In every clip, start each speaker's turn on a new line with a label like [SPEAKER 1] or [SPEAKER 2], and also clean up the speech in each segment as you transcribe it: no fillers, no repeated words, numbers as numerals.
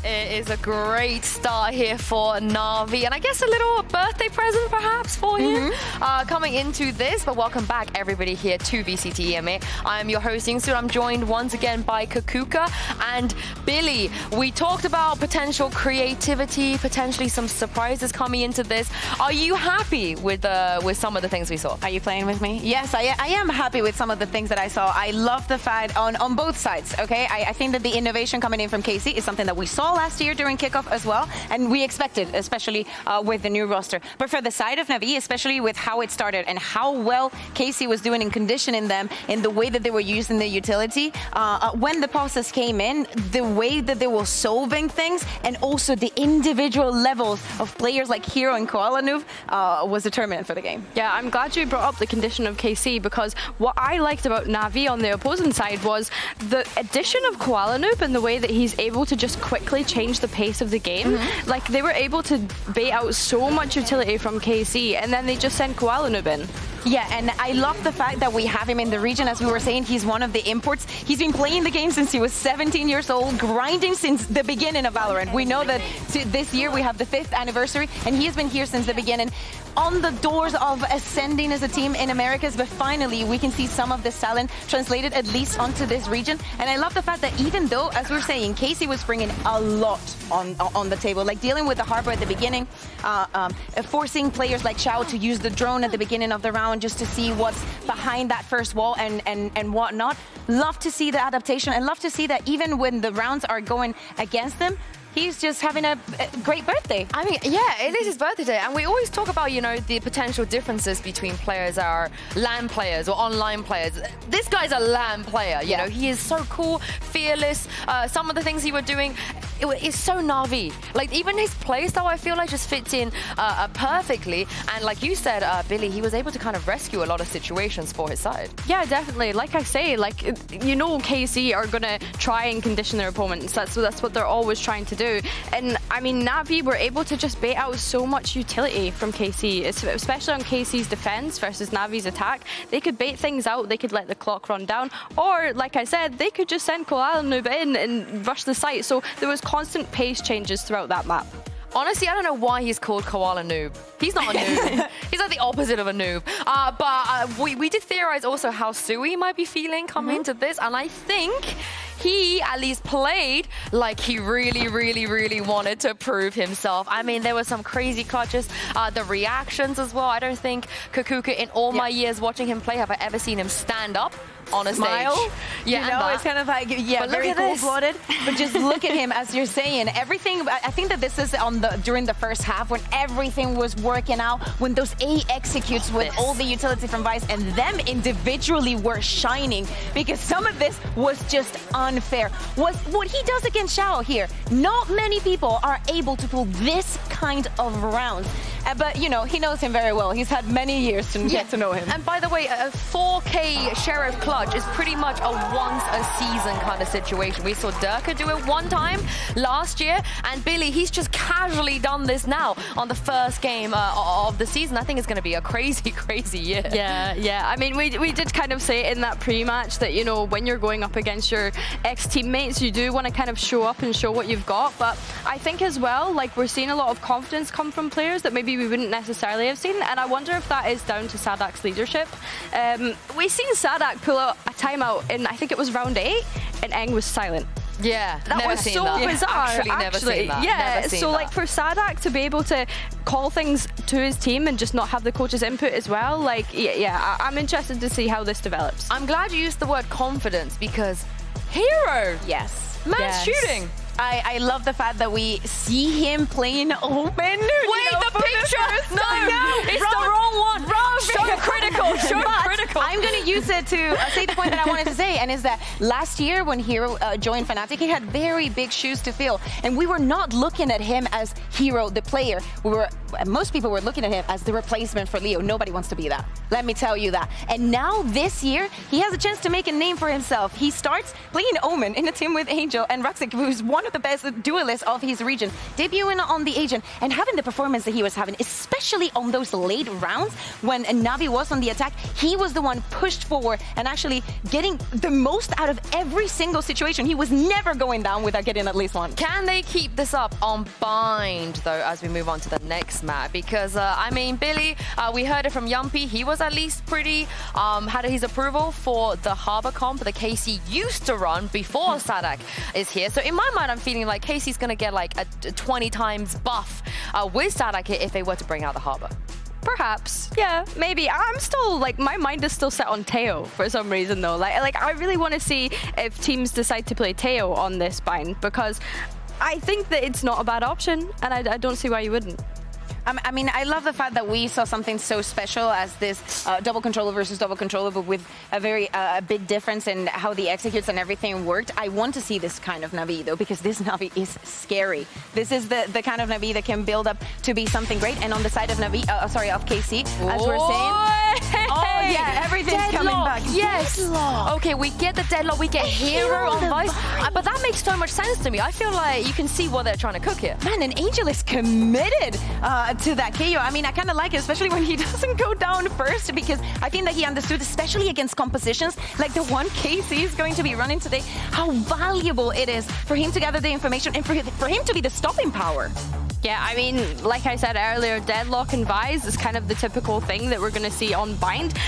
[SPEAKER 1] it is a great start here for Navi, and I guess a little birthday present perhaps for you coming into this. But welcome back everybody here to VCT EMEA. I am your host Yingsu. I'm joined once again by Kakuka and Billy. We talked about potential creativity, potentially some surprises coming into this. Are you happy with some of the things we saw?
[SPEAKER 2] Are you playing with me? Yes, I am happy with some of the things that I saw. I love the fact on both sides, okay? I think that the innovation coming in from KC is something that we saw last year during Kickoff as well, and we expected, especially with the new roster. But for the side of Navi, especially with how it started and how well KC was doing in conditioning them in the way that they were using the utility, when the process came in, the way that they were solving things, and also the individual levels of players like Hero and Koala Noob was determinant for the game.
[SPEAKER 3] Yeah, I'm glad you brought up the condition of KC, because what I liked about Navi on the opposing side was the addition of Koala Noob and the way that he's able to just quickly change the pace of the game. Like, they were able to bait out so much utility from KC, and then they just sent Koala Noob in.
[SPEAKER 2] Yeah, and I love the fact that we have him in the region. As we were saying, he's one of the imports. He's been playing the game since he was 17 years old, grinding since the beginning of Valorant. We know that this year we have the 5th anniversary, and he has been here since the beginning, on the doors of ascending as a team in Americas. But finally, we can see some of this talent translated at least onto this region. And I love the fact that even though, as we were saying, KC was bringing a lot on the table, like dealing with the harbor at the beginning, forcing players like Xiao to use the drone at the beginning of the round just to see what's behind that first wall and whatnot. Love to see the adaptation, and love to see that even when the rounds are going against them, he's just having a great birthday.
[SPEAKER 1] I mean, yeah, it is his birthday day, and we always talk about, you know, the potential differences between players that are LAN players or online players. This guy's a LAN player, you know, he is so cool, fearless. Some of the things he was doing, it's so Navi. Like, even his playstyle, I feel like, just fits in perfectly. And like you said, Billy, he was able to kind of rescue a lot of situations for his side.
[SPEAKER 3] Yeah, definitely. Like I say, like, you know, KC are gonna try and condition their opponents. That's what they're always trying to do. And I mean, Navi were able to just bait out so much utility from KC, especially on KC's defense versus Navi's attack. They could bait things out, they could let the clock run down, or like I said, they could just send Koala Noob in and rush the site. So there was constant pace changes throughout that map.
[SPEAKER 1] Honestly, I don't know why he's called Koala Noob. He's not a noob. He's like the opposite of a noob. But we did theorize also how Sui might be feeling coming into this, and I think he at least played like he really wanted to prove himself. I mean, there were some crazy clutches. The reactions as well. I don't think Kakuka, in all my years watching him play, have I ever seen him stand up on a
[SPEAKER 2] smile
[SPEAKER 1] stage. Yeah,
[SPEAKER 2] you know, it's kind of like, yeah,
[SPEAKER 1] but
[SPEAKER 2] very cold-blooded. But just look at him, as you're saying. Everything, I think that this is during the first half when everything was working out, when those A executes with all the utility from Vice, and them individually were shining, because some of this was just unfair. What he does against Xiao here, not many people are able to pull this kind of rounds. But, you know, he knows him very well. He's had many years to get to know him.
[SPEAKER 1] And by the way, a 4K Sheriff clutch is pretty much a once-a-season kind of situation. We saw Durka do it one time last year, and Billy, he's just casually done this now on the first game of the season. I think it's going to be a crazy year.
[SPEAKER 3] Yeah. I mean, we did kind of say in that pre-match that, you know, when you're going up against your ex-teammates, you do want to kind of show up and show what you've got. But I think as well, like, we're seeing a lot of confidence come from players that maybe we wouldn't necessarily have seen, and I wonder if that is down to Sadak's leadership. We've seen Sadak pull out a timeout in, I think it was round 8, and Eng was silent.
[SPEAKER 1] Yeah,
[SPEAKER 3] that was so bizarre.
[SPEAKER 1] Actually, never seen that.
[SPEAKER 3] Yeah, so like for Sadak to be able to call things to his team and just not have the coach's input as well, like, yeah, I'm interested to see how this develops.
[SPEAKER 1] I'm glad you used the word confidence, because Hero, man's shooting.
[SPEAKER 2] I love the fact that we see him playing open.
[SPEAKER 1] Wait, the picture! No, it's the wrong one. So critical, so critical.
[SPEAKER 2] I'm going to use it to say the point that I wanted to say, and is that last year when Hero joined Fnatic, he had very big shoes to fill, and we were not looking at him as Hero, the player. Most people were looking at him as the replacement for Leo. Nobody wants to be that. Let me tell you that. And now this year, he has a chance to make a name for himself. He starts playing Omen in a team with Angel and Ruxic, who's one of the best duelists of his region, debuting on the Asian and having the performance that he was having, especially on those late rounds when Navi was on the attack. He was the one pushed forward and actually getting the most out of every single situation. He was never going down without getting at least one.
[SPEAKER 1] Can they keep this up on Bind, though, as we move on to the next map? Because, I mean, Billy, we heard it from Yumpy. He was at least pretty, had his approval for the Harbor comp that KC used to run before Sadak is here. So in my mind, I'm feeling like KC's going to get like a 20 times buff with Sadak if they were to bring out the Harbor.
[SPEAKER 3] Perhaps, yeah, maybe. I'm still, like, my mind is still set on Teo for some reason, though. Like I really want to see if teams decide to play Teo on this Bind, because I think that it's not a bad option, and I don't see why you wouldn't.
[SPEAKER 2] I mean, I love the fact that we saw something so special as this double controller versus double controller, but with a very big difference in how the executes and everything worked. I want to see this kind of Navi, though, because this Navi is scary. This is the kind of Navi that can build up to be something great. And on the side of Navi, of KC, as we're saying, oh yeah, everything's coming back.
[SPEAKER 1] Yes. Deadlock. Okay, we get the deadlock. We get Hero on Vice, but that makes so much sense to me. I feel like you can see what they're trying to cook here.
[SPEAKER 2] Man, and Angel is committed to that KO. I mean, I kind of like it, especially when he doesn't go down first, because I think that he understood, especially against compositions like the one KC is going to be running today, how valuable it is for him to gather the information and for him to be the stopping power.
[SPEAKER 3] Yeah, I mean, like I said earlier, Deadlock and Vise is kind of the typical thing that we're going to see on Bind.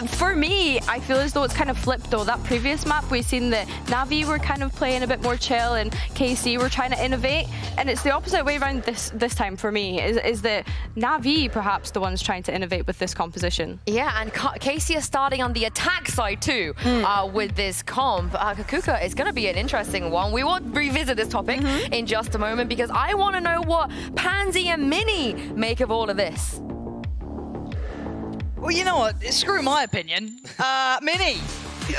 [SPEAKER 3] For me, I feel as though it's kind of flipped, though. That previous map, we've seen that Navi were kind of playing a bit more chill and KC were trying to innovate. And it's the opposite way around this time for me, is that Navi perhaps the ones trying to innovate with this composition.
[SPEAKER 1] Yeah, and KC is starting on the attack side too with this comp. Kakuka is going to be an interesting one. We will revisit this topic in just a moment, because I want to know what Pansy and Mini make of all of this.
[SPEAKER 4] Well, you know what? Screw my opinion. Mini,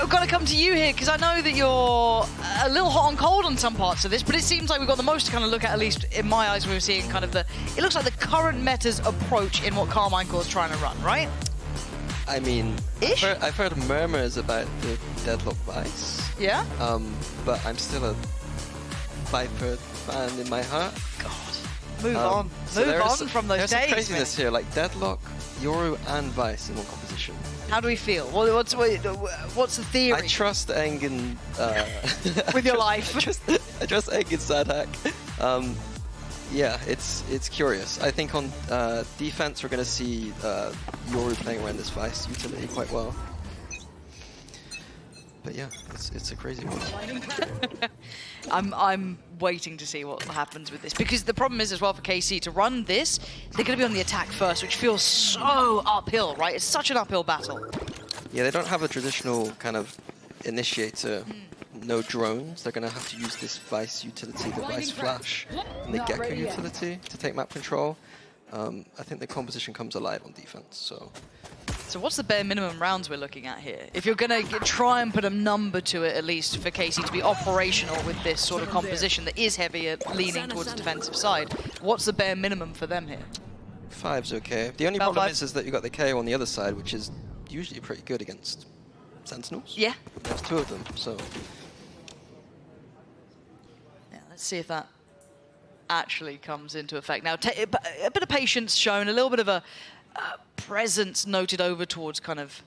[SPEAKER 4] I've got to come to you here, because I know that you're a little hot and cold on some parts of this, but it seems like we've got the most to kind of look at least in my eyes, we're seeing kind of it looks like the current meta's approach in what Carmichael is trying to run, right?
[SPEAKER 5] I mean, I've heard murmurs about the Deadlock Vice.
[SPEAKER 4] Yeah?
[SPEAKER 5] But I'm still a Viper fan in my heart.
[SPEAKER 4] God. Move on.
[SPEAKER 5] So
[SPEAKER 4] Move on from those days.
[SPEAKER 5] There's some craziness here, like Deadlock, Yoru and Vice in one composition.
[SPEAKER 4] How do we feel? What's the theory?
[SPEAKER 5] I trust Engen
[SPEAKER 4] with your life.
[SPEAKER 5] I trust Engen Sadhack. Yeah, it's curious. I think on defense we're going to see Yoru playing around this Vice utility quite well. But yeah, it's a crazy one.
[SPEAKER 4] I'm waiting to see what happens with this, because the problem is as well for KC to run this, they're going to be on the attack first, which feels so uphill, right? It's such an uphill battle.
[SPEAKER 5] Yeah, they don't have a traditional kind of initiator, no drones. They're going to have to use this Vice utility, the Vice Flash, and the Gecko utility to take map control. I think the composition comes alive on defense, So
[SPEAKER 4] what's the bare minimum rounds we're looking at here? If you're going to try and put a number to it, at least for KC to be operational with this sort of composition that is heavier, leaning towards the defensive side, what's the bare minimum for them here?
[SPEAKER 5] 5's okay. The only problem is that you've got the KO on the other side, which is usually pretty good against Sentinels.
[SPEAKER 4] Yeah.
[SPEAKER 5] There's 2 of them, so...
[SPEAKER 4] Yeah, let's see if that actually comes into effect. Now, a bit of patience shown, a little bit of a presence noted over towards kind of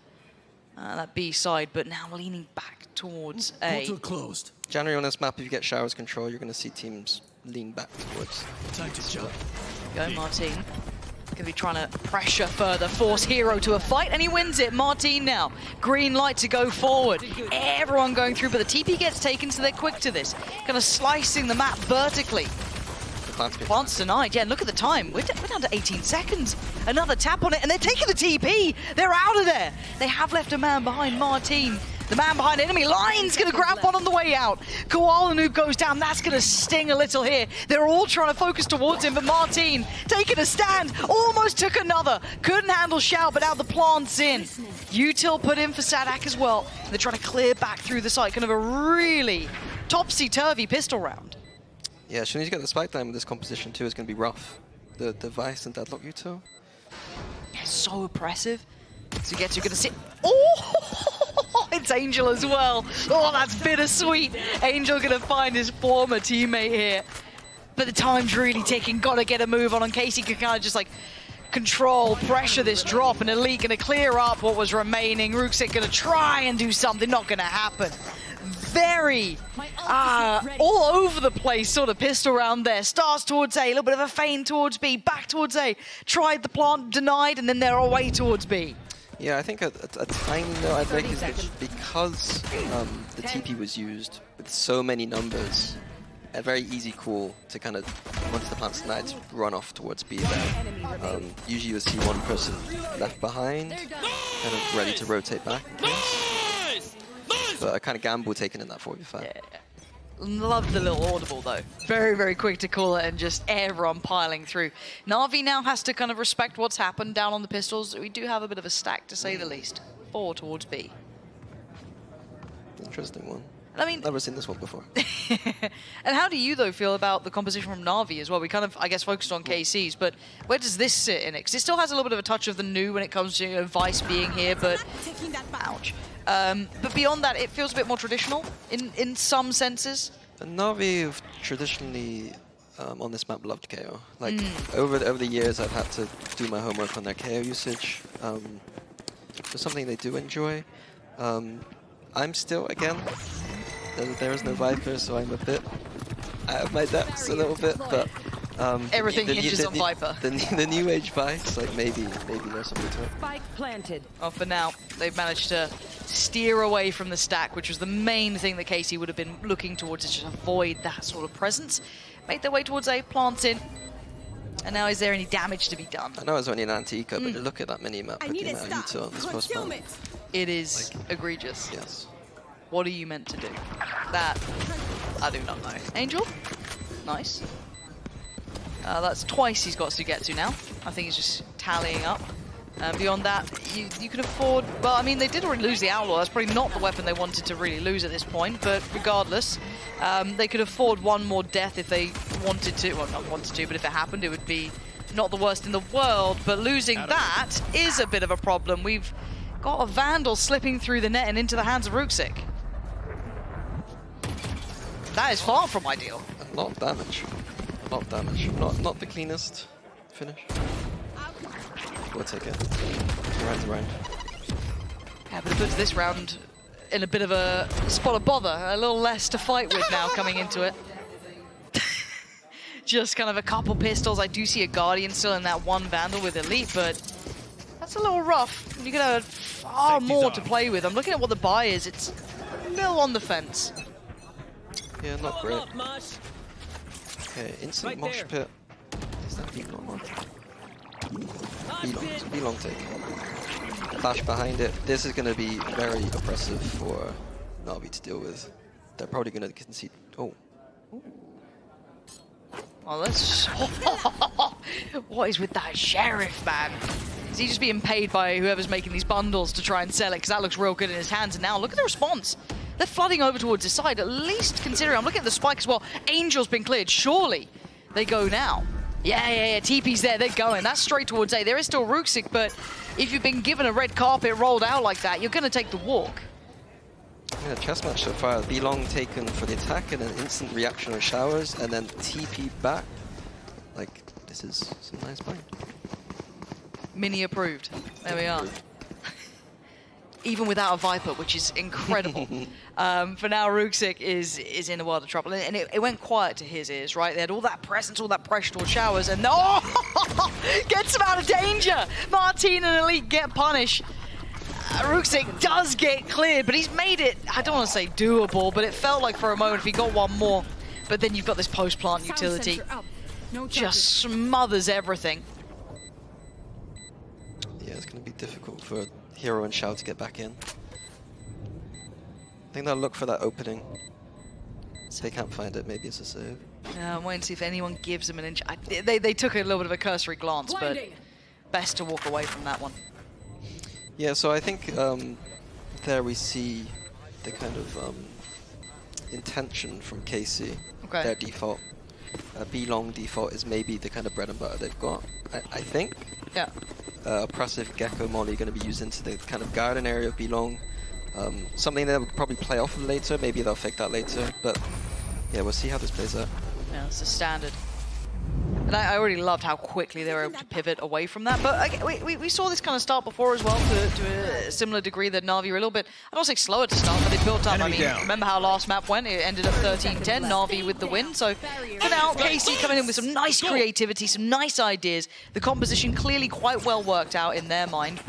[SPEAKER 4] that B side, but now leaning back towards A.
[SPEAKER 6] Closed.
[SPEAKER 5] Generally on this map, if you get Showers control, you're going to see teams lean back towards.
[SPEAKER 6] Time to jump.
[SPEAKER 4] Go, Martin. Going to be trying to pressure further, force Hero to a fight, and he wins it. Martin now. Green light to go forward. Everyone going through, but the TP gets taken, so they're quick to this. Kind of slicing the map vertically. Plants denied. Yeah, look at the time. We're down to 18 seconds. Another tap on it, and they're taking the TP. They're out of there. They have left a man behind. Martin, the man behind enemy line's going to grab one on the way out. Koala Noob goes down. That's going to sting a little here. They're all trying to focus towards him, but Martin taking a stand. Almost took another. Couldn't handle Shout, but now the plant's in. Util put in for Sadak as well. They're trying to clear back through the site. Kind of a really topsy-turvy pistol round.
[SPEAKER 5] Yeah, as soon as you get the spike time with this composition too, it's going to be rough. The Vice and Deadlock Util.
[SPEAKER 4] Yeah, so oppressive. So you're going to see... Oh! It's Angel as well. Oh, that's bittersweet. Angel gonna find his former teammate here. But the time's really ticking. Gotta get a move on. Casey can kind of just like control, pressure this drop, and Elite gonna clear up what was remaining. Rooksik gonna try and do something, not gonna happen. Very all over the place sort of pistol round there. Stars towards A, a little bit of a feint towards B, back towards A. Tried the plant, denied, and then they're away towards B.
[SPEAKER 5] Yeah, I think a tiny note I'd make is that because the TP was used with so many numbers, a very easy call to kind of, once the plant's denied, run off towards B there. Usually you'll see one person left behind, kind of ready to rotate back in case. But a kind of gamble taken in that 4v5.
[SPEAKER 4] Yeah. Love the little audible though. Very, very quick to call it and just everyone piling through. Navi now has to kind of respect what's happened down on the pistols. We do have a bit of a stack to say the least. 4 towards B.
[SPEAKER 5] Interesting one.
[SPEAKER 4] I mean,
[SPEAKER 5] never seen this one before.
[SPEAKER 4] And how do you though feel about the composition from Navi as well? We kind of, I guess, focused on KC's, but where does this sit in it? Because it still has a little bit of a touch of the new when it comes to Vice being here, but ouch. But beyond that, it feels a bit more traditional in some senses.
[SPEAKER 5] And Navi have traditionally on this map loved KO. Like over the years, I've had to do my homework on their KO usage. It's something they do enjoy. I'm still, again, there is no Viper, so I'm a bit out of my depths a little bit, but
[SPEAKER 4] everything hinges on Viper.
[SPEAKER 5] The new age Vice, like maybe there's something to it.
[SPEAKER 2] Spike planted.
[SPEAKER 4] Oh, for now, they've managed to steer away from the stack, which was the main thing that Casey would have been looking towards, is just avoid that sort of presence. Made their way towards A, plant in. And now, is there any damage to be done?
[SPEAKER 5] I know it's only an anti-eco, but look at that mini-map with the amount of util on this first one.
[SPEAKER 4] It is egregious.
[SPEAKER 5] Yes.
[SPEAKER 4] What are you meant to do? That, I do not know. Angel? Nice. That's twice he's got to get to now. I think he's just tallying up. Beyond that, you can afford... Well, I mean, they did already lose the Outlaw. That's probably not the weapon they wanted to really lose at this point. But regardless, they could afford one more death if they wanted to. Well, not wanted to, but if it happened, it would be not the worst in the world. But losing that is a bit of a problem. We've got a Vandal slipping through the net and into the hands of Rooksik. That is far from ideal.
[SPEAKER 5] A lot of damage. A lot of damage. Not the cleanest finish. We'll take it. Round to round.
[SPEAKER 4] Yeah, but it puts this round in a bit of a spot of bother. A little less to fight with now coming into it. Just kind of a couple pistols. I do see a Guardian still in that one Vandal with Elite, but that's a little rough. You could have far more to play with. I'm looking at what the buy is. It's a little on the fence.
[SPEAKER 5] Yeah, not great. Okay, instant mosh pit. Is that B-long on? B-long take. Flash behind it. This is going to be very oppressive for Navi to deal with. They're probably going to concede. Oh.
[SPEAKER 4] Well, that's... What is with that Sheriff, man? Is he just being paid by whoever's making these bundles to try and sell it? Because that looks real good in his hands. And now look at the response. They're flooding over towards his side, at least considering. I'm looking at the spike as well. Angel's been cleared. Surely they go now. Yeah. TP's there. They're going. That's straight towards A. There is still Rooksik, but if you've been given a red carpet rolled out like that, you're going to take the walk.
[SPEAKER 5] Yeah, chess match so far. B-long taken for the attack and an instant reaction on showers, and then TP back. Like, this is some nice play.
[SPEAKER 4] Mini approved. There we are. Even without a Viper, which is incredible. For now, Rooksik is in a world of trouble. And it went quiet to his ears, right? They had all that presence, all that pressure towards showers, and gets him out of danger! Martin and Elite get punished. Rooksik does get cleared, but he's made it, I don't want to say doable, but it felt like for a moment if he got one more. But then you've got this post-plant utility. Just smothers everything.
[SPEAKER 5] Yeah, it's going to be difficult for Hero and Shao to get back in. I think they'll look for that opening. If they can't find it, maybe it's a save.
[SPEAKER 4] I'm waiting to see if anyone gives them an inch. They took a little bit of a cursory glance, but best to walk away from that one.
[SPEAKER 5] Yeah, so I think there we see the kind of intention from KC.
[SPEAKER 4] Okay.
[SPEAKER 5] Their default. B-long default is maybe the kind of bread and butter they've got, I think.
[SPEAKER 4] Yeah.
[SPEAKER 5] Oppressive Gecko Molly going to be used into the kind of garden area of B-long. Something they'll probably play off of later. Maybe they'll fake that later. But yeah, we'll see how this plays out.
[SPEAKER 4] Yeah, it's the standard. And I already loved how quickly they were able to pivot away from that. But we saw this kind of start before as well to a similar degree that Navi were a little bit, I don't say slower to start, but they built up. I mean, remember how last map went? It ended up 13-10, Navi with the win. So for now, KC coming in with some nice creativity, some nice ideas. The composition clearly quite well worked out in their mind.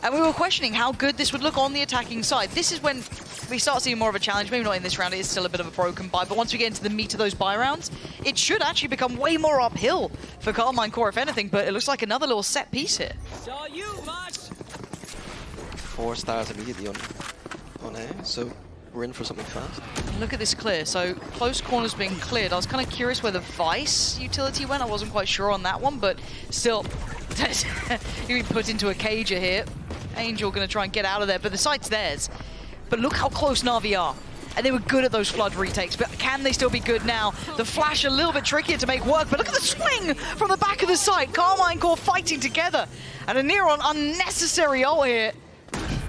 [SPEAKER 4] And we were questioning how good this would look on the attacking side. This is when we start seeing more of a challenge. Maybe not in this round, it is still a bit of a broken buy, but once we get into the meat of those buy rounds, it should actually become way more uphill for Carmine Core, if anything, but it looks like another little set piece here.
[SPEAKER 5] 4 stars immediately on A, so we're in for something fast.
[SPEAKER 4] Look at this clear. So close corners being cleared. I was kind of curious where the Vice utility went. I wasn't quite sure on that one, but still, you've been put into a cager here. Angel going to try and get out of there, but the site's theirs. But look how close Navi are. And they were good at those flood retakes, but can they still be good now? The flash a little bit trickier to make work, but look at the swing from the back of the site. Carmine Core fighting together. And a Neron unnecessary ult here.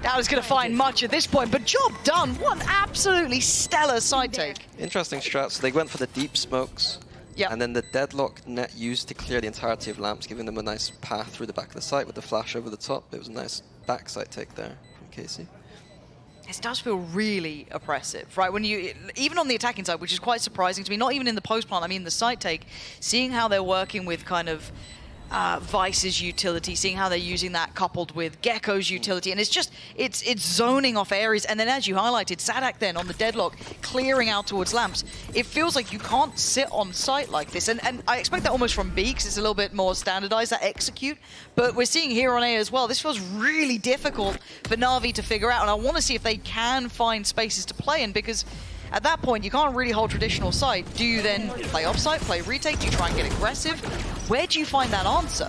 [SPEAKER 4] Now is going to find much at this point, but job done. What an absolutely stellar side take.
[SPEAKER 5] Interesting strat. So they went for the deep smokes.
[SPEAKER 4] Yeah.
[SPEAKER 5] And then the deadlock net used to clear the entirety of lamps, giving them a nice path through the back of the site with the flash over the top. It was a nice backside take there from KC.
[SPEAKER 4] This does feel really oppressive, right? When you, even on the attacking side, which is quite surprising to me, not even in the post plant, I mean the side take, seeing how they're working with kind of Vice's utility, seeing how they're using that coupled with Gecko's utility, and it's just, it's zoning off areas, and then as you highlighted, Sadak then on the deadlock, clearing out towards lamps. It feels like you can't sit on site like this, and I expect that almost from B, because it's a little bit more standardized, that execute, but we're seeing here on A as well. This feels really difficult for Navi to figure out, and I want to see if they can find spaces to play in, because at that point, you can't really hold traditional site. Do you then play offsite, play retake? Do you try and get aggressive? Where do you find that answer?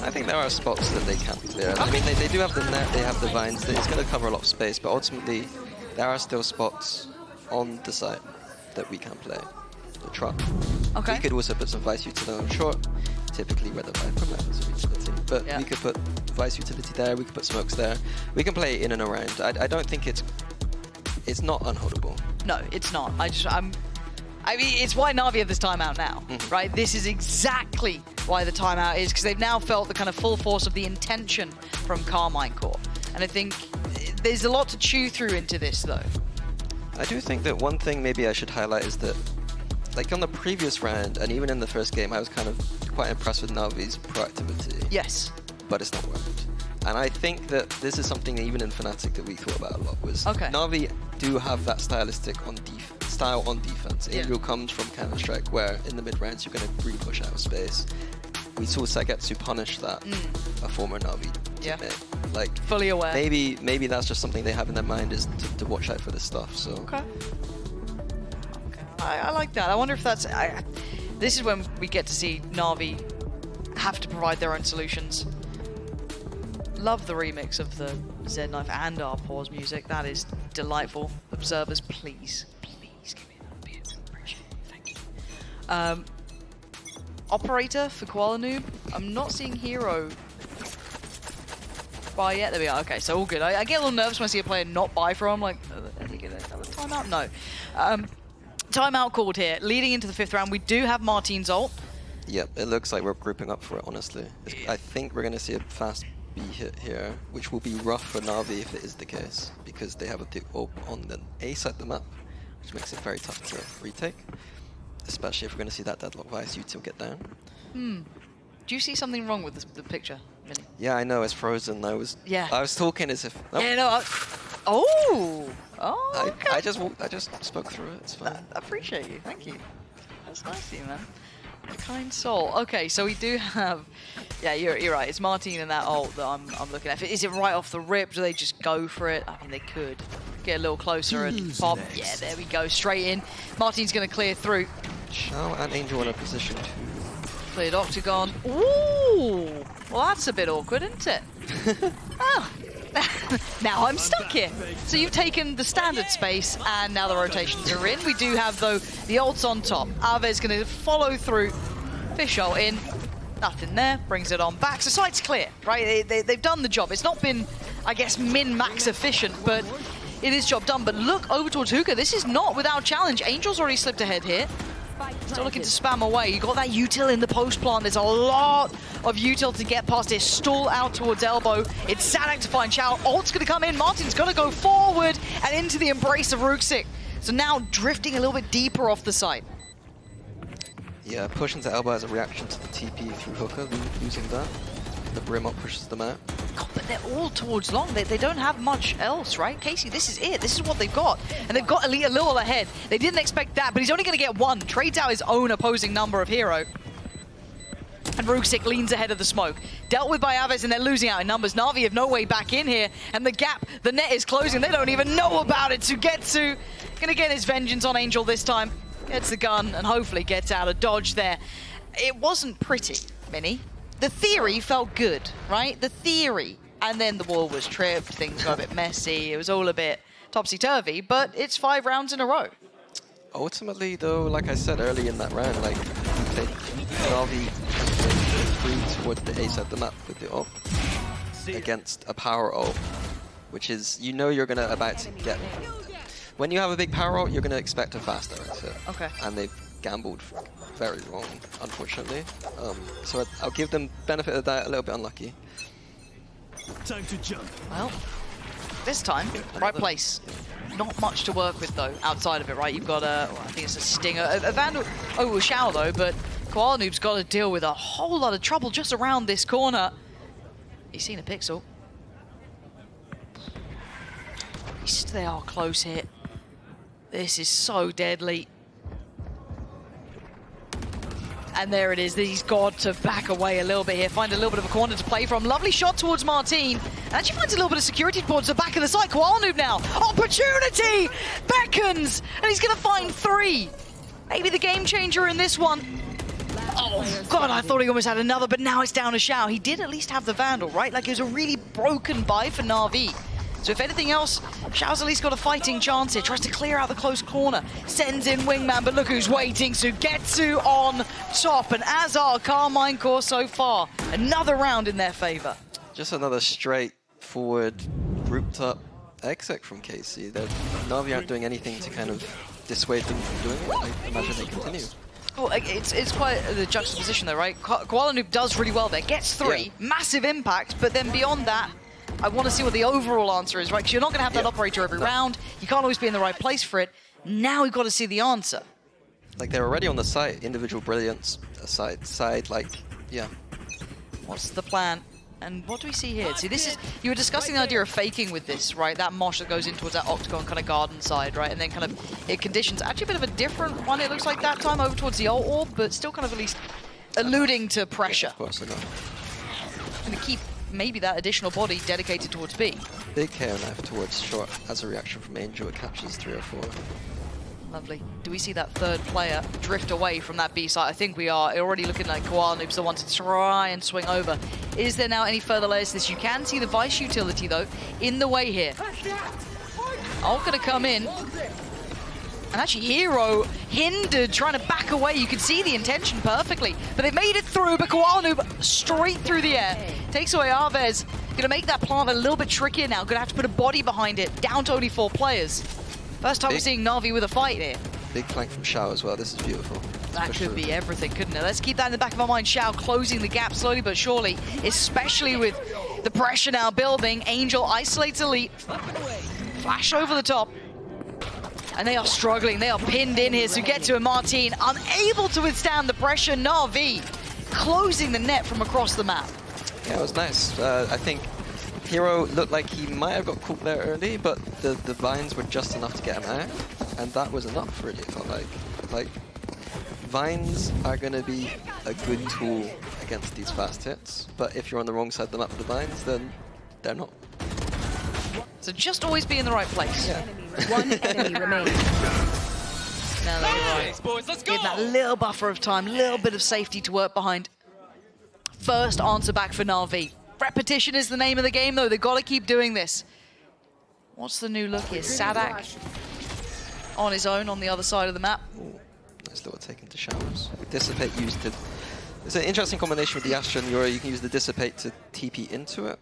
[SPEAKER 5] I think there are spots that they can clear. Okay. I mean, they do have the net, they have the vines. It's going to cover a lot of space, but ultimately, there are still spots on the site that we can play. The trap.
[SPEAKER 4] Okay.
[SPEAKER 5] We could also put some Vice utility on short, typically where the Viper map is a utility. But we could put Vice utility there, we could put smokes there. We can play in and around. I don't think it's not unholdable.
[SPEAKER 4] No, it's not. I mean, it's why Navi have this timeout now, right? This is exactly why the timeout is, because they've now felt the kind of full force of the intention from Carmine Core. And I think there's a lot to chew through into this, though.
[SPEAKER 5] I do think that one thing maybe I should highlight is that, like on the previous round, and even in the first game, I was kind of quite impressed with Navi's proactivity.
[SPEAKER 4] Yes.
[SPEAKER 5] But it's not worked. And I think that this is something even in Fnatic that we thought about a lot, was Navi do have that stylistic style on defense. Angel comes from Counter-Strike, where in the mid-rounds you're going to really push out of space. We saw Sagetsu punish that, a former Navi teammate. Like,
[SPEAKER 4] fully aware.
[SPEAKER 5] Maybe that's just something they have in their mind, is to watch out for this stuff. So.
[SPEAKER 4] Okay. I like that. I wonder if that's... this is when we get to see Navi have to provide their own solutions. Love the remix of the Z Knife and our pause music. That is delightful. Observers, please give me that bit. Appreciate it. Thank you. Operator for Koala Noob. I'm not seeing Hero buy yet. There we are. Okay, so all good. I get a little nervous when I see a player not buy from. I'm like, are they going to have a timeout? No. Timeout called here. Leading into the 5th round, we do have Martin's ult.
[SPEAKER 5] Yep, it looks like we're grouping up for it, honestly. I think we're going to see a fast B hit here, which will be rough for Navi if it is the case, because they have a big ult on the A side of the map, which makes it very tough to retake, especially if we're going to see that deadlock Vice util get down.
[SPEAKER 4] Do you see something wrong with the picture, Vinny?
[SPEAKER 5] Yeah, I know, it's frozen. I was talking as if... Oh.
[SPEAKER 4] Yeah, no, okay.
[SPEAKER 5] I just spoke through it, it's fine.
[SPEAKER 4] I appreciate you, thank you. That's nice of you, man. A kind soul. Okay, so we do have... Yeah, you're right. It's Martin and that ult that I'm looking at. Is it right off the rip? Do they just go for it? I mean, they could get a little closer and pop. Next? Yeah, there we go. Straight in. Martin's going to clear through.
[SPEAKER 5] Shao and Angel in a position to...
[SPEAKER 4] Cleared Octagon. Ooh! Well, that's a bit awkward, isn't it? Oh. Now I'm stuck here. So you've taken the standard space, and now the rotations are in. We do have, though, the ults on top. Ave's going to follow through. Fish ult in. Nothing there. Brings it on back. So site's clear, right? They've done the job. It's not been I guess, min-max efficient, but it is job done. But look over towards Hookah. This is not without challenge. Angel's already slipped ahead here. Still looking to spam away. You got that util in the post plant. There's a lot of util to get past it. Stall out towards elbow. It's Sadak to find Chow. Ult's going to come in. Martin's going to go forward and into the embrace of Ruxic. So now drifting a little bit deeper off the site.
[SPEAKER 5] Yeah, pushing to elbow as a reaction to the TP through Hooker, losing that. The Brim up pushes them out.
[SPEAKER 4] God, but they're all towards long. They don't have much else, right? Casey, this is it. This is what they've got. And they've got Elite a little ahead. They didn't expect that, but he's only going to get one. Trades out his own opposing number of hero. And Ruxic leans ahead of the smoke. Dealt with by Aves, and they're losing out in numbers. Navi have no way back in here. And the gap, the net is closing. They don't even know about it. Sugetsu going to get his vengeance on Angel this time. Gets the gun and hopefully gets out of dodge there. It wasn't pretty, Minnie. The theory felt good, right? The theory. And then the wall was tripped, things got a bit messy, it was all a bit topsy-turvy, but it's 5 rounds in a row.
[SPEAKER 5] Ultimately, though, like I said early in that round, like, Navi free towards the A side of the map with the ult against a power ult, which is, you know you're about to get... When you have a big power ult, you're going to expect a faster exit.
[SPEAKER 4] Okay.
[SPEAKER 5] And they've gambled very wrong, unfortunately. So I'll give them benefit of that, a little bit unlucky.
[SPEAKER 6] Time to jump.
[SPEAKER 4] Well, this time, right place. Not much to work with, though, outside of it, right? You've got I think it's a Stinger. A Vandal, a Shao, though, but Koala Noob's got to deal with a whole lot of trouble just around this corner. He's seen a pixel. They are close here. This is so deadly. And there it is. He's got to back away a little bit here. Find a little bit of a corner to play from. Lovely shot towards Martin. And actually finds a little bit of security towards the back of the site. Koala Noob now. Opportunity! Beckons! And he's going to find 3. Maybe the game changer in this one. Oh, God, I thought he almost had another, but now it's down to Shao. He did at least have the Vandal, right? Like, it was a really broken buy for Navi. So if anything else, Shao's at least got a fighting chance here. Tries to clear out the close corner. Sends in Wingman, but look who's waiting. Sugetsu on top. And as are Carmine Core so far. Another round in their favor.
[SPEAKER 5] Just another straightforward, grouped up exec from KC. Navi aren't doing anything to kind of dissuade them from doing it. I imagine they continue.
[SPEAKER 4] Well, it's quite the juxtaposition though, right? Koala Noob does really well there. Gets 3, massive impact, but then beyond that, I want to see what the overall answer is, right? Because you're not going to have that operator every round. You can't always be in the right place for it. Now we've got to see the answer.
[SPEAKER 5] Like, they're already on the site. Individual brilliance, side, like, yeah.
[SPEAKER 4] What's the plan? And what do we see here? See, this is... You were discussing the idea of faking with this, right? That mosh that goes in towards that octagon kind of garden side, right? And then kind of it conditions. Actually a bit of a different one, it looks like that time, over towards the ult orb, but still kind of at least alluding to pressure.
[SPEAKER 5] Of course, I know.
[SPEAKER 4] Going to keep maybe that additional body dedicated towards B.
[SPEAKER 5] Big KO knife towards short as a reaction from Angel. It captures 3 or 4.
[SPEAKER 4] Lovely. Do we see that third player drift away from that B site? I think we are. Already looking like Koala Noob's the one to try and swing over. Is there now any further layers to this? You can see the Vice utility, though, in the way here. Ult gonna come in. And actually, Hero hindered, trying to back away. You can see the intention perfectly. But they've made it through, but Koala Noob straight through the air. Takes away Aves. Gonna make that plant a little bit trickier now. Gonna have to put a body behind it. Down to only 4 players. First time we're seeing Navi with a fight here.
[SPEAKER 5] Big flank from Shao as well. This is beautiful.
[SPEAKER 4] That could be everything, couldn't it? Let's keep that in the back of our mind. Shao closing the gap slowly but surely, especially with the pressure now building. Angel isolates Elite. Flash over the top. And they are struggling. They are pinned in here. Sugetsu and Martin unable to withstand the pressure. Navi closing the net from across the map.
[SPEAKER 5] Yeah, it was nice. I think Hero looked like he might have got caught there early, but the vines were just enough to get him out. And that was enough, really, it felt like. Like, vines are going to be a good tool against these fast hits. But if you're on the wrong side of the map with the vines, then they're not.
[SPEAKER 4] So just always be in the right place.
[SPEAKER 5] Yeah.
[SPEAKER 2] One enemy remains.
[SPEAKER 4] Now they're right. Give that little buffer of time, little bit of safety to work behind. First answer back for Navi. Repetition is the name of the game, though. They've got to keep doing this. What's the new look here? Sadak on his own on the other side of the map.
[SPEAKER 5] Ooh, nice little take into showers. Dissipate used to... It's an interesting combination with the Astra and Yura. You can use the Dissipate to TP into it.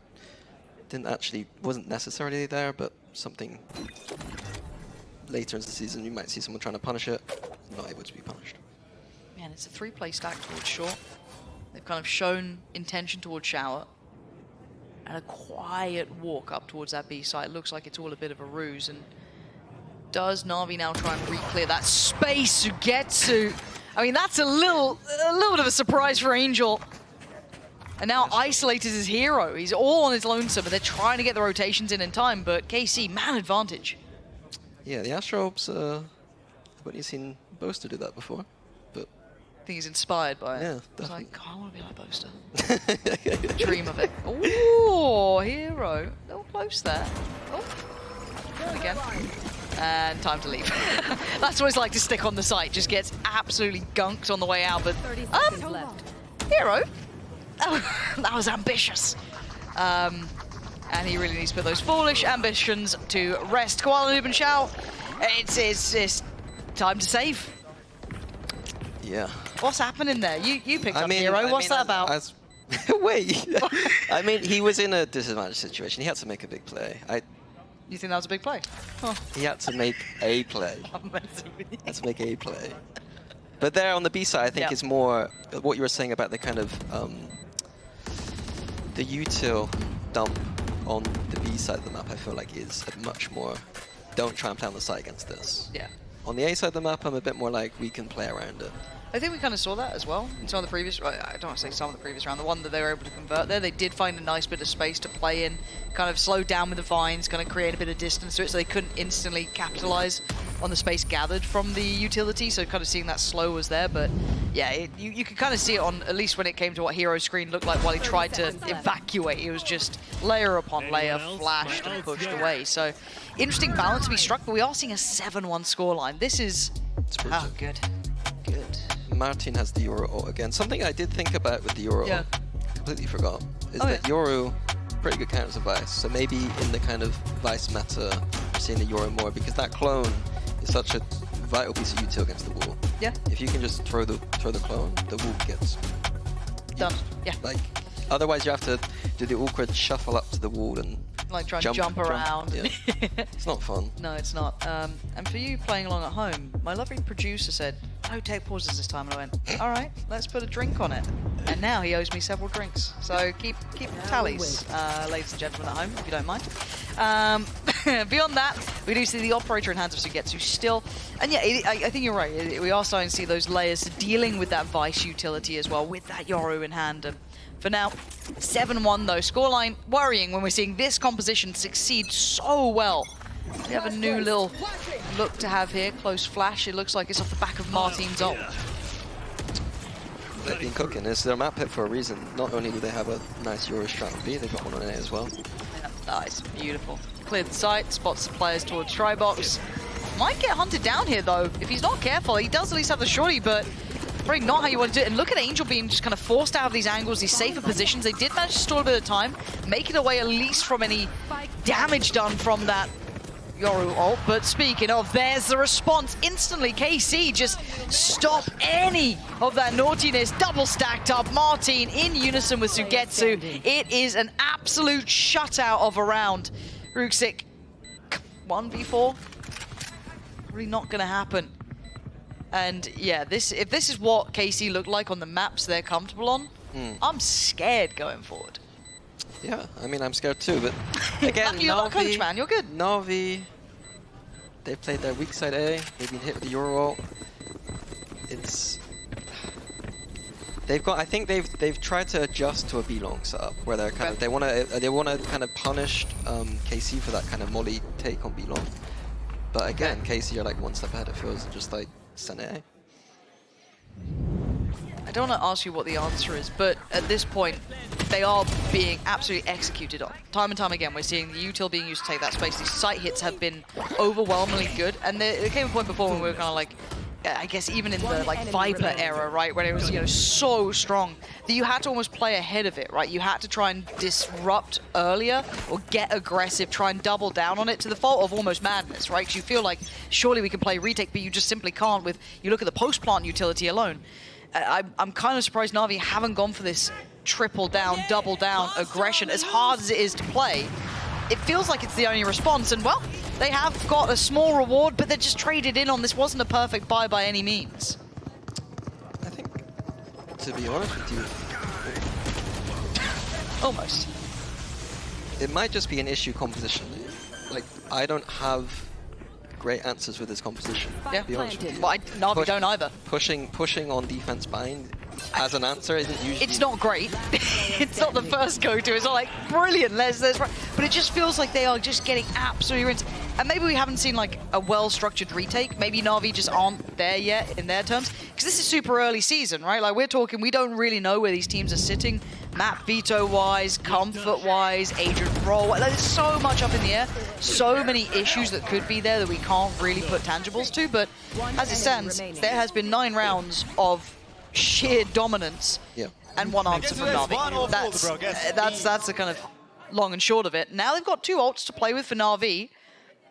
[SPEAKER 5] wasn't necessarily there, but something later in the season you might see someone trying to punish it, not able to be punished.
[SPEAKER 4] Man, it's a 3-play stack towards short. They've kind of shown intention towards shower. And a quiet walk up towards that B site. It looks like it's all a bit of a ruse. And does Navi now try and re-clear that space? Sugetsu. I mean, that's a little bit of a surprise for Angel. And now isolated his hero. He's all on his lonesome, but they're trying to get the rotations in time. But KC, man advantage.
[SPEAKER 5] Yeah, the Astrobes, I've only seen Boaster do that before. But
[SPEAKER 4] I think he's inspired by it.
[SPEAKER 5] Yeah,
[SPEAKER 4] He's
[SPEAKER 5] definitely.
[SPEAKER 4] like, God, I want to be like Boaster. Dream of it. Ooh, hero. A little close there. Oh, there again. And time to leave. That's what it's like to stick on the site. Just gets absolutely gunked on the way out. But hero. Oh, that was ambitious. And he really needs to put those foolish ambitions to rest. Koala Noob and Shao, it's time to save.
[SPEAKER 5] yeah.
[SPEAKER 4] What's happening there? You picked up hero. What's that about?
[SPEAKER 5] Wait. I mean, he was in a disadvantaged situation. He had to make a big play.
[SPEAKER 4] You think that was a big play? Oh.
[SPEAKER 5] He had to make a play.
[SPEAKER 4] I'm messing with you.
[SPEAKER 5] Had to make a play. But there on the B side, I think it's more what you were saying about the kind of the util dump on the B side of the map. I feel like is a much more don't try and play on the side against this.
[SPEAKER 4] Yeah.
[SPEAKER 5] On the A side of the map, I'm a bit more like we can play around it.
[SPEAKER 4] I think we kind of saw that as well in some of the previous, I don't want to say some of the previous round, the one that they were able to convert there, they did find a nice bit of space to play in, kind of slow down with the vines, kind of create a bit of distance to it so they couldn't instantly capitalize on the space gathered from the utility, so kind of seeing that slow was there, but yeah, you could kind of see it on, at least when it came to what Hero's screen looked like while he tried to evacuate, it was just layer upon layer, flashed and pushed away, so interesting balance to be struck, but we are seeing a 7-1 scoreline. This is, oh, good.
[SPEAKER 5] Martin has the Euro ult again. Something I did think about with the Euro ult, completely forgot, is that Yoru, pretty good counters of Vice. So maybe in the kind of Vice meta, we're seeing the Euro more because that clone is such a vital piece of util against the wall.
[SPEAKER 4] Yeah.
[SPEAKER 5] If you can just throw the clone, the wall gets
[SPEAKER 4] done. Yeah.
[SPEAKER 5] Like otherwise you have to do the awkward shuffle up to the wall and
[SPEAKER 4] like trying to jump around.
[SPEAKER 5] Yeah. It's not fun.
[SPEAKER 4] No, it's not. And for you playing along at home, my lovely producer said, no take pauses this time, and I went, all right, let's put a drink on it. And now he owes me several drinks. So keep tallies, ladies and gentlemen at home, if you don't mind. Beyond that, we do see the operator in hands of Sugetsu still. And yeah, I think you're right. We are starting to see those layers dealing with that Vice utility as well, with that Yoru in hand. For now, 7-1 though. Scoreline worrying when we're seeing this composition succeed so well. We have a new little look to have here. Close flash. It looks like it's off the back of Martin's ult.
[SPEAKER 5] They've been cooking. It's their map hit for a reason. Not only do they have a nice Euro strat on B, they've got one on A as well.
[SPEAKER 4] Yeah, nice. Beautiful. Cleared the site. Spots the players towards Trybox. Might get hunted down here though. If he's not careful, he does at least have the shorty, but probably not how you want to do it. And look at Angel being just kind of forced out of these angles, these safer positions. They did manage to stall a bit of time, make it away at least from any damage done from that Yoru ult. But speaking of, there's the response instantly. KC just stop any of that naughtiness. Double stacked up. Martin in unison with Sugetsu. It is an absolute shutout of a round. Ruxic, 1v4? Really not going to happen. And yeah, if this is what KC look like on the maps they're comfortable on, I'm scared going forward.
[SPEAKER 5] Yeah, I mean, I'm scared too, but again,
[SPEAKER 4] you're not a coach, man. You're good.
[SPEAKER 5] Navi, they've played their weak side A. They've been hit with the Euro ult. It's they've got. I think they've tried to adjust to a B long setup where they're kind of they want to kind of punish KC for that kind of molly take on B long. But again, KC are like one step ahead. It feels just like Senate A.
[SPEAKER 4] I don't want to ask you what the answer is, but at this point, they are being absolutely executed on. Time and time again, we're seeing the util being used to take that space. These site hits have been overwhelmingly good, and there came a point before when we were kind of like, I guess even in the like Viper era, right, when it was so strong that you had to almost play ahead of it, right? You had to try and disrupt earlier or get aggressive, try and double down on it to the fault of almost madness, right? Because you feel like surely we can play retake, but you just simply can't. With you look at the post plant utility alone. I'm kind of surprised Navi haven't gone for this triple down, double down aggression as hard as it is to play. It feels like it's the only response, and well, they have got a small reward, but they're just traded in on this. Wasn't a perfect buy by any means.
[SPEAKER 5] I think, to be honest with you,
[SPEAKER 4] Almost.
[SPEAKER 5] it might just be an issue composition. Like, I don't have great answers with this composition,
[SPEAKER 4] Yeah.
[SPEAKER 5] to be honest with you.
[SPEAKER 4] But Navi don't either.
[SPEAKER 5] Pushing on defense bind as an answer isn't usually...
[SPEAKER 4] It's not great. It's not the first go-to. It's not like, brilliant, let's but it just feels like they are just getting absolutely rinsed. And maybe we haven't seen like a well-structured retake. Maybe Navi just aren't there yet in their terms. Because this is super early season, right? Like we're talking, we don't really know where these teams are sitting. Map veto-wise, comfort-wise, agent role. Like, there's so much up in the air. So many issues that could be there that we can't really put tangibles to. But as it stands, there has been 9 rounds of sheer dominance and one answer from Navi. That's the kind of long and short of it. Now they've got 2 ults to play with for Navi.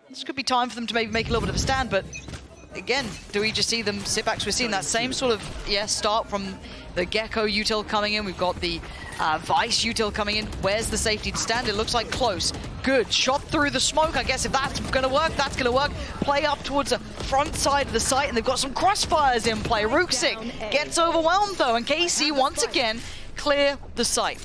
[SPEAKER 4] This could be time for them to maybe make a little bit of a stand, but again, do we just see them sit back? So we're seeing that same sort of, start from the Gecko util coming in. We've got the Vice util coming in. Where's the safety to stand? It looks like close. Good. Shot through the smoke. I guess if that's going to work, that's going to work. Play up towards the front side of the site, and they've got some crossfires in play. Rooksik gets overwhelmed, though, and KC once again clear the site.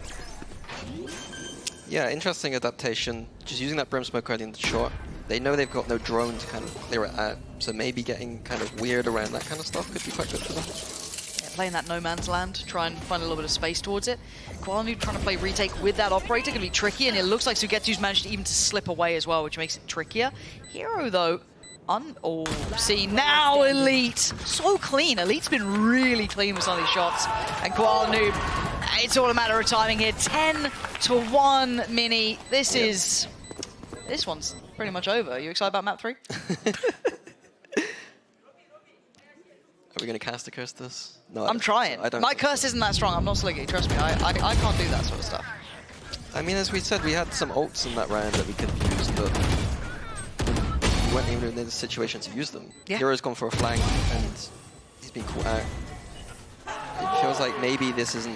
[SPEAKER 5] Yeah, interesting adaptation. Just using that Brim Smoke early in the shot. They know they've got no drone to kind of clear it out, so maybe getting kind of weird around that kind of stuff could be quite good for them.
[SPEAKER 4] Yeah, playing that no man's land, try and find a little bit of space towards it. Koala trying to play retake with that operator can be tricky, and it looks like Sugetsu's managed even to slip away as well, which makes it trickier. Hero, though, see, now Elite. So clean. Elite's been really clean with some of these shots. And Koala Noob, it's all a matter of timing here. 10-1 Mini. This one's pretty much over. Are you excited about map 3?
[SPEAKER 5] Are we going to cast a curse this? No,
[SPEAKER 4] I'm trying.
[SPEAKER 5] I don't
[SPEAKER 4] My curse isn't that strong. I'm not Sliggy. Trust me. I can't do that sort of stuff.
[SPEAKER 5] I mean, as we said, we had some ults in that round that we could have used, but we weren't even in the situation to use them.
[SPEAKER 4] Yeah.
[SPEAKER 5] Hero's gone for a flank, and he's been caught out. It feels like maybe this is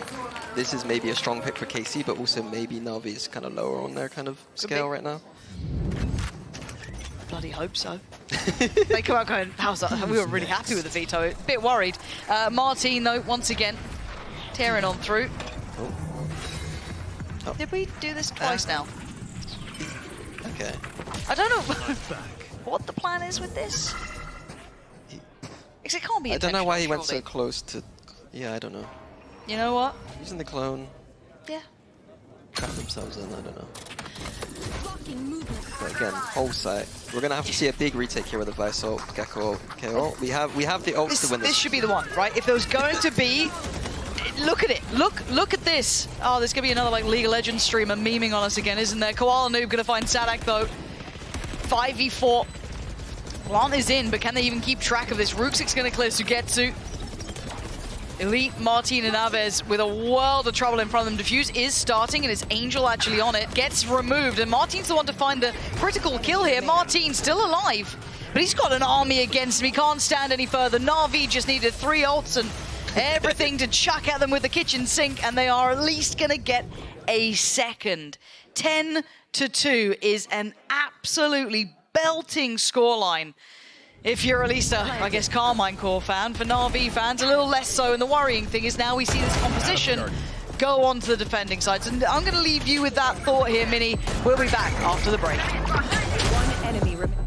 [SPEAKER 5] maybe a strong pick for KC, but also maybe Navi is kind of lower on their kind of scale right now.
[SPEAKER 4] Bloody hope so. They come out going, how's that? We were really happy with the veto. A bit worried. Martin, though, once again, tearing on through.
[SPEAKER 5] Oh.
[SPEAKER 4] Did we do this twice now?
[SPEAKER 5] Okay.
[SPEAKER 4] I don't know what the plan is with this. Because it can't be
[SPEAKER 5] I don't know why he went
[SPEAKER 4] surely.
[SPEAKER 5] so close to... Yeah, I don't know.
[SPEAKER 4] You know what?
[SPEAKER 5] Using the clone,
[SPEAKER 4] Yeah.
[SPEAKER 5] trap themselves in, I don't know. But again, whole site. We're gonna have to see a big retake here with the Vice ult, Gecko ult, KO. We have the ults to win this.
[SPEAKER 4] This should be the one, right? If there was going to be, look at it. Look at this. Oh, there's gonna be another like League of Legends streamer memeing on us again, isn't there? Koala Noob gonna find Sadak though. 5v4. Plant is in, but can they even keep track of this? Rooksik's gonna clear Sugetsu. Elite, Martin, and Aves with a world of trouble in front of them. Diffuse is starting, and it's Angel actually on it. Gets removed, and Martin's the one to find the critical kill here. Martin still alive, but he's got an army against him. He can't stand any further. Navi just needed 3 ults and everything to chuck at them with the kitchen sink, and they are at least going to get a second. 10-2 is an absolutely belting scoreline. If you're at least a, I guess, Carmine Core fan, for Navi fans, a little less so. And the worrying thing is now we see this composition go on to the defending sides. And I'm going to leave you with that thought here, Mini. We'll be back after the break.
[SPEAKER 7] One enemy remaining.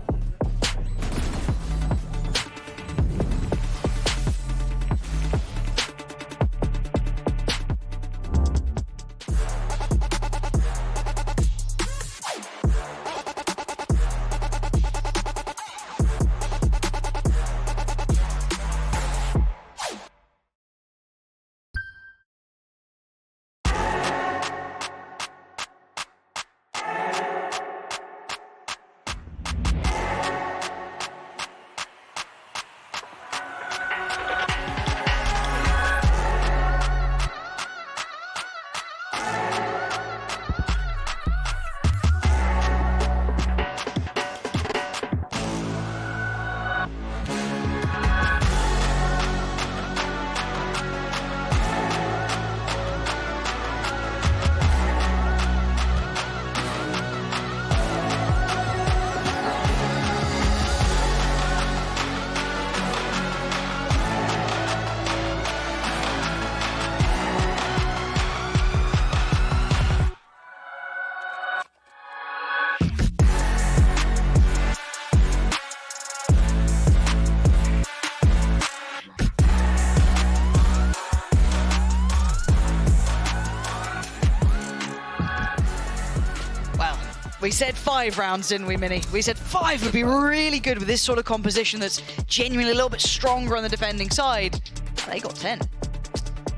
[SPEAKER 4] We said 5 rounds, didn't we, Minnie? We said 5 would be really good with this sort of composition that's genuinely a little bit stronger on the defending side. They got 10.
[SPEAKER 5] Yeah,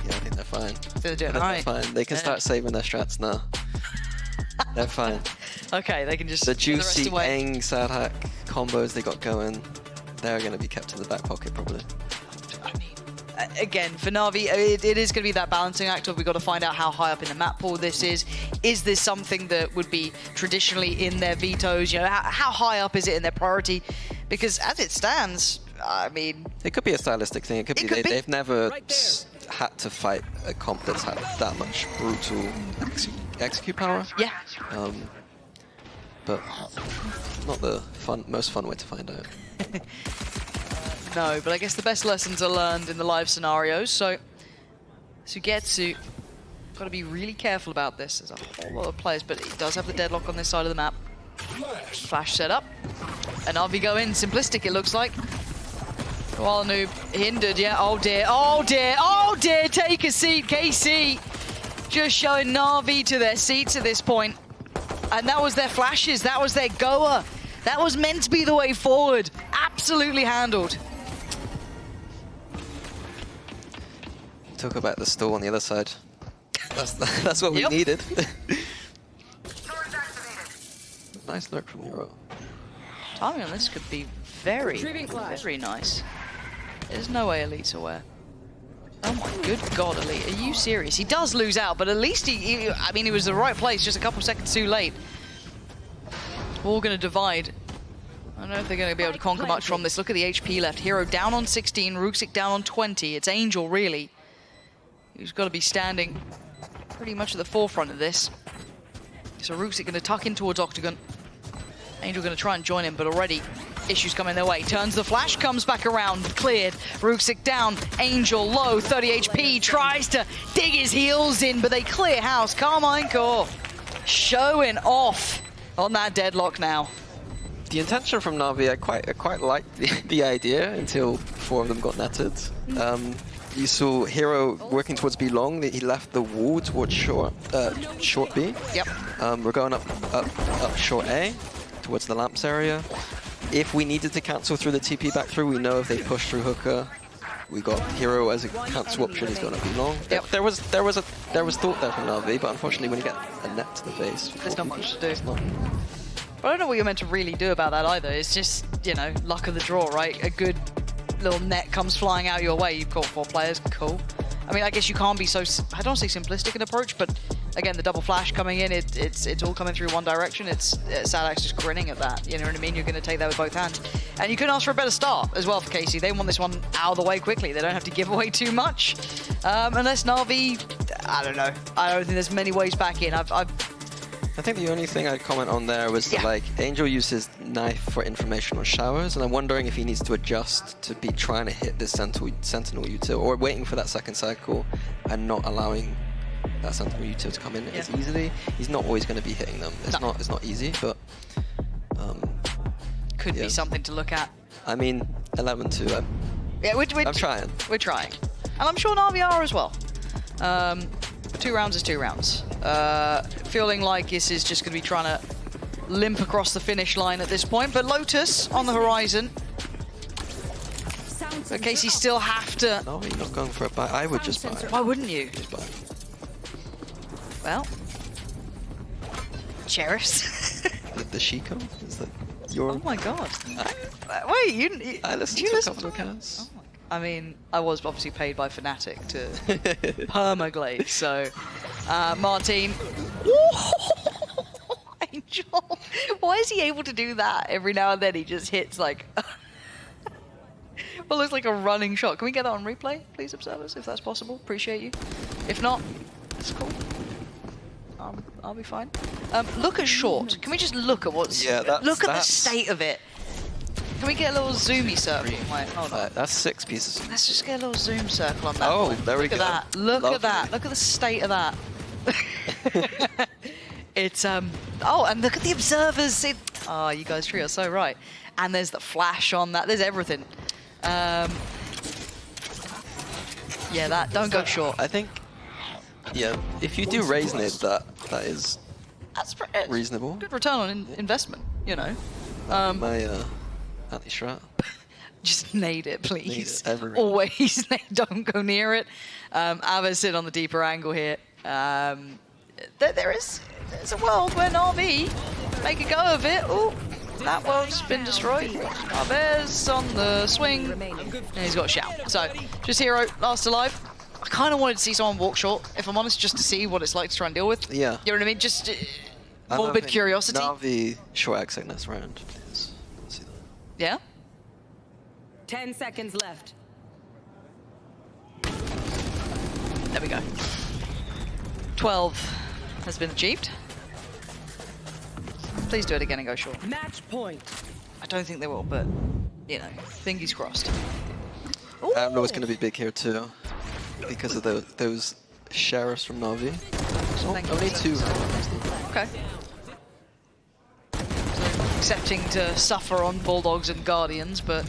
[SPEAKER 5] I think they're fine.
[SPEAKER 4] They're doing
[SPEAKER 5] They're
[SPEAKER 4] alright.
[SPEAKER 5] fine. They can start saving their strats now. They're fine.
[SPEAKER 4] Okay, they can just
[SPEAKER 5] The
[SPEAKER 4] put the rest
[SPEAKER 5] juicy
[SPEAKER 4] away.
[SPEAKER 5] Aang sad hack combos they got going, they're going to be kept in the back pocket probably.
[SPEAKER 4] Again, for Navi, it is going to be that balancing act of we've got to find out how high up in the map pool this is. Is this something that would be traditionally in their vetoes? You know, how high up is it in their priority? Because as it stands, I mean...
[SPEAKER 5] It could be a stylistic thing. It could be they've never
[SPEAKER 6] Right
[SPEAKER 5] had to fight a comp that's had that much brutal execute power.
[SPEAKER 4] Yeah.
[SPEAKER 5] But not the most fun way to find out.
[SPEAKER 4] No, but I guess the best lessons are learned in the live scenarios. So Sugetsu, got to be really careful about this. There's a whole lot of players, but it does have the deadlock on this side of the map. Flash set up. And Navi go in, simplistic it looks like. Koala Noob hindered, yeah. Oh dear, oh dear, oh dear, take a seat, KC. Just showing Navi to their seats at this point. And that was their flashes, that was their goer. That was meant to be the way forward. Absolutely handled.
[SPEAKER 5] Talk about the stall on the other side. That's what we
[SPEAKER 4] Yep.
[SPEAKER 5] needed. Nice lurk from Hero.
[SPEAKER 4] Timing on this could be very, very nice. There's no way Elite's aware. Oh my good God, Elite, are you serious? He does lose out, but at least I mean, he was in the right place, just a couple seconds too late. All gonna divide. I don't know if they're gonna be able to conquer much from this. Look at the HP left. Hero down on 16, Ruxic down on 20. It's Angel, really, who's got to be standing pretty much at the forefront of this. So Ruxic gonna tuck in towards Octagon. Angel gonna try and join him, but already issues coming their way. Turns the flash, comes back around, cleared. Ruxic down, Angel low, 30 HP, tries to dig his heels in, but they clear house. Carmine Core showing off on that deadlock now.
[SPEAKER 5] The intention from Navi, I quite liked the idea until 4 of them got netted. You saw Hero working towards B long. He left the wall towards short B.
[SPEAKER 4] Yep.
[SPEAKER 5] We're going up short A towards the lamps area. If we needed to cancel through the TP back through, we know if they push through hooker, we got Hero as a cancel option. He's going to be long.
[SPEAKER 4] Yep.
[SPEAKER 5] There was thought there from Navi, but unfortunately, when you get a net to the face,
[SPEAKER 4] There's not much to do.
[SPEAKER 5] it's not.
[SPEAKER 4] But I don't know what you're meant to really do about that either. It's just, you know, luck of the draw, right? A good little net comes flying out your way. You've got 4 players, cool. I mean, I guess you can't be so, I don't say simplistic an approach, but again, the double flash coming in, it's all coming through one direction. It's Sadax just grinning at that, you know what I mean? You're going to take that with both hands. And you couldn't ask for a better start as well for KC. They want this one out of the way quickly. They don't have to give away too much. Unless Navi, I don't know. I don't think there's many ways back in.
[SPEAKER 5] I think the only thing I'd comment on there was that, like, Angel uses knife for information on showers, and I'm wondering if he needs to adjust to be trying to hit this sentinel util, or waiting for that second cycle and not allowing that sentinel util to come in as easily. He's not always going to be hitting them. It's not easy, but
[SPEAKER 4] could be something to look at.
[SPEAKER 5] I mean, 11-2.
[SPEAKER 4] Yeah,
[SPEAKER 5] I'm trying.
[SPEAKER 4] We're trying, and I'm sure Navi are as well. 2 rounds is 2 rounds. Feeling like this is just going to be trying to limp across the finish line at this point, but Lotus on the horizon. But Casey still have to...
[SPEAKER 5] No, you're not going for a buy. I would just buy.
[SPEAKER 4] Why wouldn't you?
[SPEAKER 5] Just buy.
[SPEAKER 4] Well, Cheris.
[SPEAKER 5] The Shiko? Is that your...
[SPEAKER 4] Oh my God. Wait, you
[SPEAKER 5] I listened
[SPEAKER 4] do you
[SPEAKER 5] to a
[SPEAKER 4] listen
[SPEAKER 5] couple of accounts.
[SPEAKER 4] Oh my, I mean, I was obviously paid by Fnatic to permaglade, so Martin. Angel, why is he able to do that every now and then? He just hits like what looks like a running shot. Can we get that on replay, please, observers, if that's possible? Appreciate you. If not, it's cool. I'll be fine. Look at short. Can we just look at what's?
[SPEAKER 5] Yeah,
[SPEAKER 4] look at the state of it. Can we get a little zoomy circle? Wait, hold on.
[SPEAKER 5] That's 6 pieces.
[SPEAKER 4] Let's just get a little zoom circle on that.
[SPEAKER 5] Oh,
[SPEAKER 4] one.
[SPEAKER 5] there we go.
[SPEAKER 4] Look at that. Look
[SPEAKER 5] Lovely.
[SPEAKER 4] at that. Look at the state of that. It's oh, and look at the observers. Oh, you guys three are so right. And there's the flash on that. There's everything. Yeah, that don't go short.
[SPEAKER 5] I think, yeah, if you do raise nade, that is
[SPEAKER 4] That's
[SPEAKER 5] reasonable.
[SPEAKER 4] Good return on investment, you know.
[SPEAKER 5] My anti-strat.
[SPEAKER 4] Just nade it, please.
[SPEAKER 5] Nade it everywhere.
[SPEAKER 4] Always don't go near it. Ava's sit on the deeper angle here. There's a world where Navi make a go of it. Ooh, that world's been destroyed. Arbe's on the swing, and he's got a shout. So, just Hero, last alive. I kind of wanted to see someone walk short, if I'm honest, just to see what it's like to try and deal with.
[SPEAKER 5] Yeah.
[SPEAKER 4] You know what I mean? Just morbid curiosity.
[SPEAKER 5] Navi short exit next round. Let's see that.
[SPEAKER 4] Yeah?
[SPEAKER 7] 10 seconds left.
[SPEAKER 4] There we go. 12 has been achieved. Please do it again and go short.
[SPEAKER 7] Match point.
[SPEAKER 4] I don't think they will, but, you know, fingers crossed.
[SPEAKER 5] I know it's going to be big here too, because of those sheriffs from Navi. Only 2.
[SPEAKER 4] Okay. So, accepting to suffer on Bulldogs and Guardians, but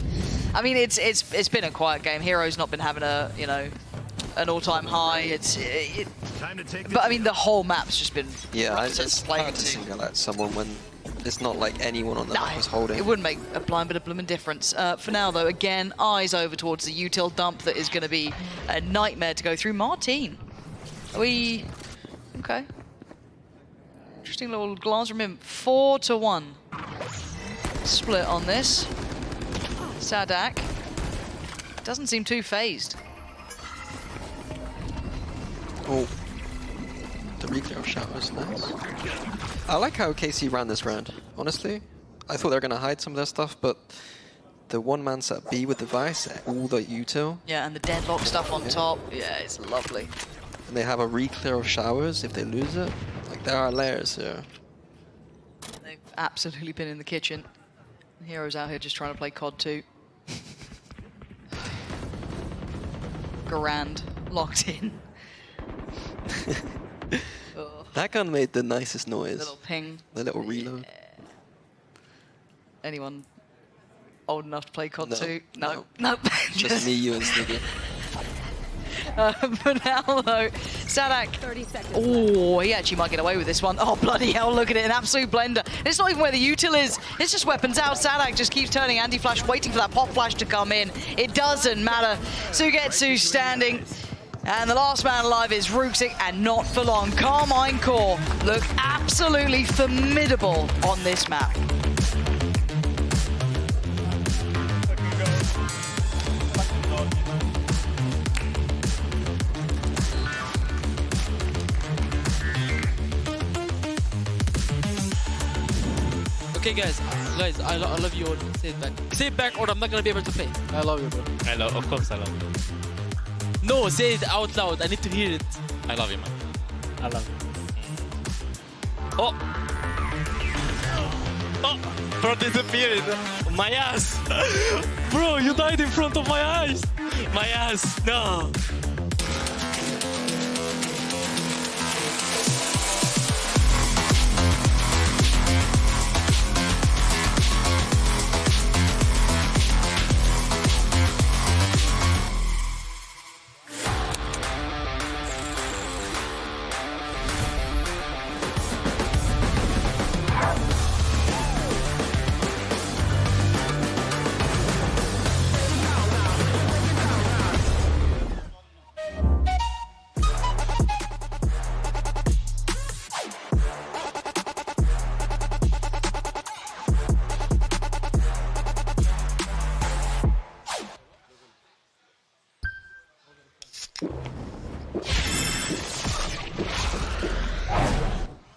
[SPEAKER 4] I mean, it's been a quiet game. Hero's not been having a, you know, an all-time high. But I mean, the whole map's just been
[SPEAKER 5] it's hard to single out someone when it's not like anyone on the map was holding.
[SPEAKER 4] It wouldn't make a blind bit of blooming difference. For now, though, again, eyes over towards the util dump that is going to be a nightmare to go through. Martine, are we okay? Interesting little glance from him. 4-1 split on this. Sadak doesn't seem too phased.
[SPEAKER 5] Oh, the reclear of shot was nice. I like how KC ran this round, honestly. I thought they were going to hide some of their stuff, but the one-man set B with the Vice, all the util.
[SPEAKER 4] Yeah, and the deadlock stuff on top. Yeah, it's lovely.
[SPEAKER 5] And they have a reclear of showers if they lose it. Like, there are layers here.
[SPEAKER 4] They've absolutely been in the kitchen. Heroes out here just trying to play COD 2. Garand locked in.
[SPEAKER 5] That gun made the nicest noise.
[SPEAKER 4] Little ping.
[SPEAKER 5] The little reload.
[SPEAKER 4] Yeah. Anyone old enough to play COD 2?
[SPEAKER 5] No.
[SPEAKER 4] No.
[SPEAKER 5] Just me, you, and Sniggy.
[SPEAKER 4] For now, though, Sadak.
[SPEAKER 7] 30 seconds.
[SPEAKER 4] Oh, he actually might get away with this one. Oh, bloody hell, look at it. An absolute blender. It's not even where the util is. It's just weapons out. Sadak just keeps turning anti-flash, waiting for that pop flash to come in. It doesn't matter. Sugetsu standing. And the last man alive is Ruxic, and not for long. Carmine Core look absolutely formidable on this map.
[SPEAKER 8] Okay, guys, I love you all. Say it back. Say it back, or I'm not gonna be able to play. I love you, bro.
[SPEAKER 9] Of course I love you.
[SPEAKER 8] No, say it out loud. I need to hear it.
[SPEAKER 9] I love you, man. I love you.
[SPEAKER 8] Oh,
[SPEAKER 9] Bro disappeared. My ass.
[SPEAKER 8] bro, you died in front of my eyes.
[SPEAKER 9] My ass. No.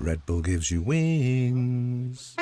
[SPEAKER 10] Red Bull gives you wings.